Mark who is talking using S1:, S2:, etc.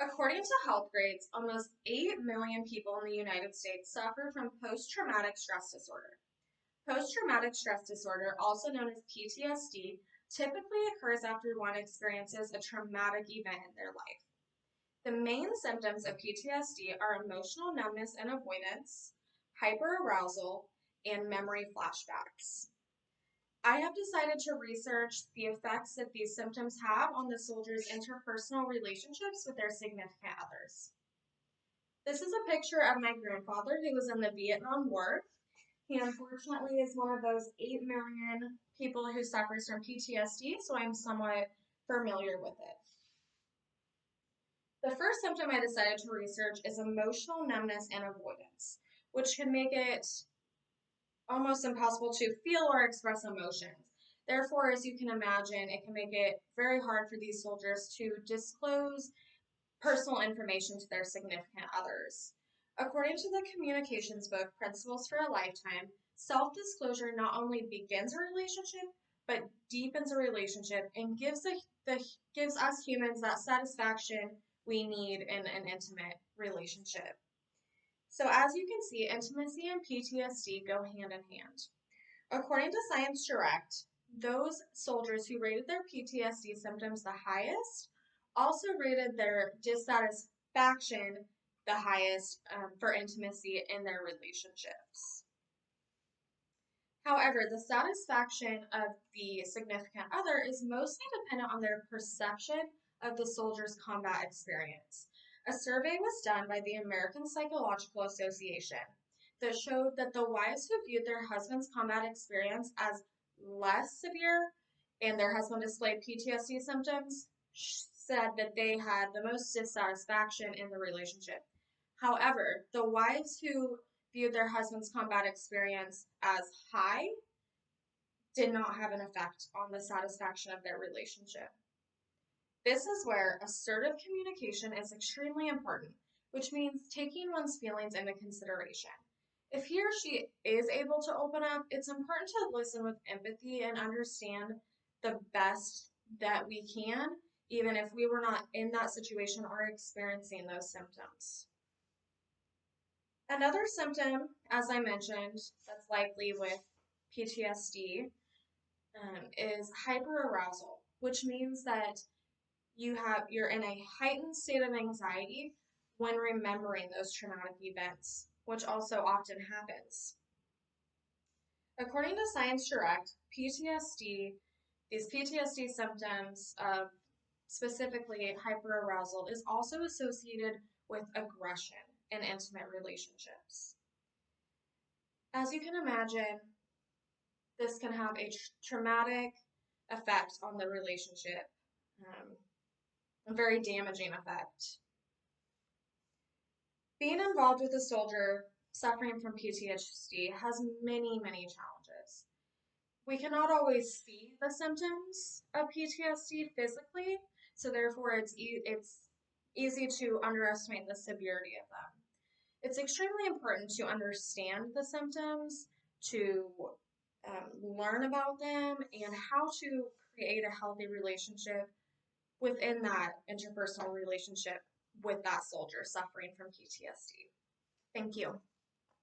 S1: According to health grades, almost 8 million people in the United States suffer from post-traumatic stress disorder. Post-traumatic stress disorder, also known as PTSD, typically occurs after one experiences a traumatic event in their life. The main symptoms of PTSD are emotional numbness and avoidance, hyperarousal, and memory flashbacks. I have decided to research the effects that these symptoms have on the soldiers' interpersonal relationships with their significant others. This is a picture of my grandfather who was in the Vietnam War. He unfortunately is one of those 8 million people who suffers from PTSD, so I'm somewhat familiar with it. The first symptom I decided to research is emotional numbness and avoidance, which can make it almost impossible to feel or express emotions. Therefore, as you can imagine, it can make it very hard for these soldiers to disclose personal information to their significant others. According to the communications book, Principles for a Lifetime, self-disclosure not only begins a relationship, but deepens a relationship and gives us humans that satisfaction we need in an intimate relationship. So as you can see, intimacy and PTSD go hand in hand. According to Science Direct, those soldiers who rated their PTSD symptoms the highest also rated their dissatisfaction the highest for intimacy in their relationships. However, the satisfaction of the significant other is mostly dependent on their perception of the soldier's combat experience. A survey was done by the American Psychological Association that showed that the wives who viewed their husband's combat experience as less severe and their husband displayed PTSD symptoms said that they had the most dissatisfaction in the relationship. However, the wives who viewed their husband's combat experience as high did not have an effect on the satisfaction of their relationship. This is where assertive communication is extremely important, which means taking one's feelings into consideration. If he or she is able to open up, it's important to listen with empathy and understand the best that we can, even if we were not in that situation or experiencing those symptoms. Another symptom, as I mentioned, that's likely with PTSD is hyperarousal, which means that you're in a heightened state of anxiety when remembering those traumatic events, which also often happens. According to Science Direct, these PTSD symptoms of specifically hyperarousal is also associated with aggression in intimate relationships. As you can imagine, this can have a traumatic effect on the relationship, a very damaging effect. Being involved with a soldier suffering from PTSD has many, many challenges. We cannot always see the symptoms of PTSD physically, so therefore it's easy to underestimate the severity of them. It's extremely important to understand the symptoms, to learn about them, and how to create a healthy relationship within that interpersonal relationship with that soldier suffering from PTSD. Thank you.